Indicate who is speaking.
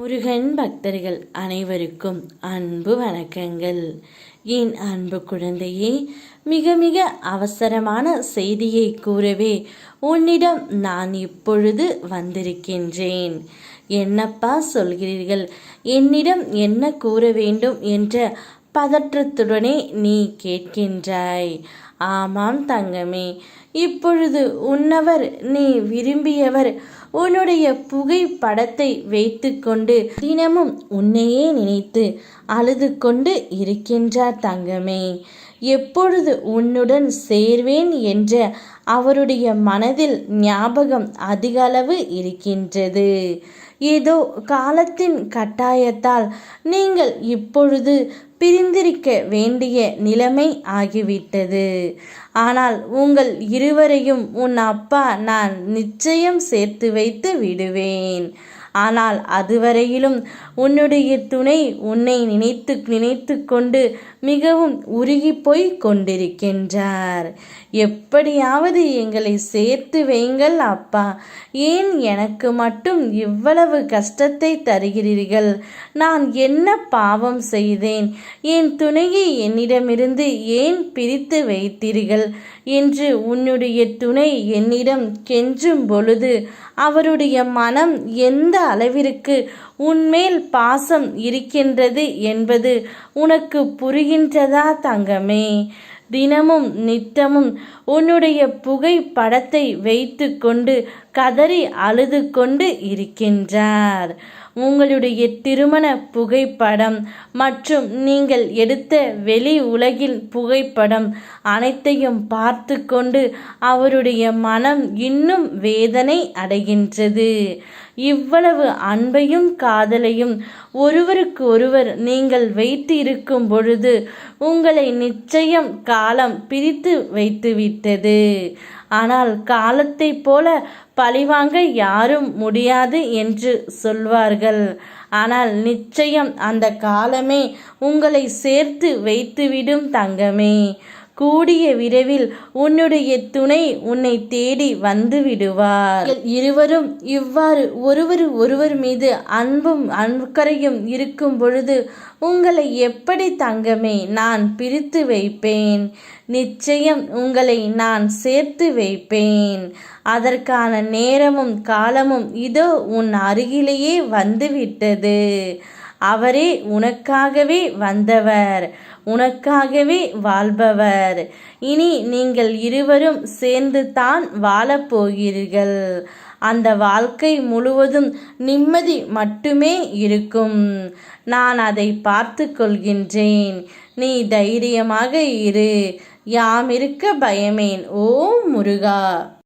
Speaker 1: முருகன் பக்தர்கள் அனைவருக்கும் அன்பு வணக்கங்கள். என் அன்பு குழந்தையே, மிக மிக அவசரமான செய்தியை கூறவே உன்னிடம் நான் இப்பொழுது வந்திருக்கின்றேன். என்னப்பா சொல்கிறீர்கள்? என்னிடம் என்ன கூற வேண்டும் என்ற பதற்றத்துடனே நீ கேட்கின்றாய். ஆமாம் தங்கமே, இப்பொழுது உன்னவர், நீ விரும்பியவர் உன்னுடைய புகைப்படத்தை வைத்து கொண்டு தினமும் உன்னையே நினைத்து அழுது கொண்டு இருக்கின்றார் தங்கமே. எப்பொழுது உன்னுடன் சேர்வேன் என்ற அவருடைய மனதில் ஞாபகம் அதிக அளவு இருக்கின்றது. ஏதோ காலத்தின் கட்டாயத்தால் நீங்கள் இப்பொழுது பிரிந்திருக்க வேண்டிய நிலைமை ஆகிவிட்டது. ஆனால் உங்கள் இருவரையும் உன் அப்பா நான் நிச்சயம் சேர்த்து வைத்து விடுவேன். ஆனால் அதுவரையிலும் உன்னுடைய துணை உன்னை நினைத்து நினைத்து கொண்டு மிகவும் உருகி போய் கொண்டிருக்கின்றார். எப்படியாவது எங்களை சேர்த்து வைங்கள் அப்பா, ஏன் எனக்கு மட்டும் இவ்வளவு கஷ்டத்தை தருகிறீர்கள்? நான் என்ன பாவம் செய்தேன்? என் துணையை என்னிடமிருந்து ஏன் பிரித்து வைத்தீர்கள் என்று உன்னுடைய துணை என்னிடம் கெஞ்சும் பொழுது அவருடைய மனம் எந்த அளவிற்கு உன்மேல் பாசம் இருக்கின்றது என்பது உனக்கு புரிகின்றதா தங்கமே? தினமும் நித்தமும் உன்னுடைய புகைப்படத்தை வைத்து கொண்டு கதறி அழுது கொண்டு இருக்கின்றார். உங்களுடைய திருமண புகைப்படம் மற்றும் நீங்கள் எடுத்த வெளி உலகில் புகைப்படம் அனைத்தையும் பார்த்து கொண்டு அவருடைய மனம் இன்னும் வேதனை அடைகின்றது. இவ்வளவு அன்பையும் காதலையும் ஒருவருக்கு ஒருவர் நீங்கள் வைத்து இருக்கும் பொழுது உங்களை நிச்சயம் காலம் பிரித்து வைத்துவிட்டது. ஆனால் காலத்தை போல பழிவாங்க யாரும் முடியாது என்று சொல்வார்கள். ஆனால் நிச்சயம் அந்த காலமே உங்களை சேர்த்து வைத்துவிடும் தங்கமே. கூடிய விரைவில் உன்னுடைய துணை உன்னை தேடி வந்து விடுவார். இருவரும் இவ்வாறு ஒருவர் மீது அன்பும் அக்கறையும் இருக்கும் பொழுது உங்களை எப்படி தங்கமே நான் பிரித்து வைப்பேன்? நிச்சயம் உங்களை நான் சேர்த்து வைப்பேன். அதற்கான நேரமும் காலமும் இதோ உன் அருகிலேயே வந்துவிட்டது. அவரே உனக்காகவே வந்தவர், உனக்காகவே வாழ்பவர். இனி நீங்கள் இருவரும் சேர்ந்து தான் வாழப்போகிறீர்கள். அந்த வாழ்க்கை முழுவதும் நிம்மதி மட்டுமே இருக்கும். நான் அதை பார்த்து கொள்கின்றேன். நீ தைரியமாக இரு. யாமிருக்க பயமேன். ஓம் முருகா.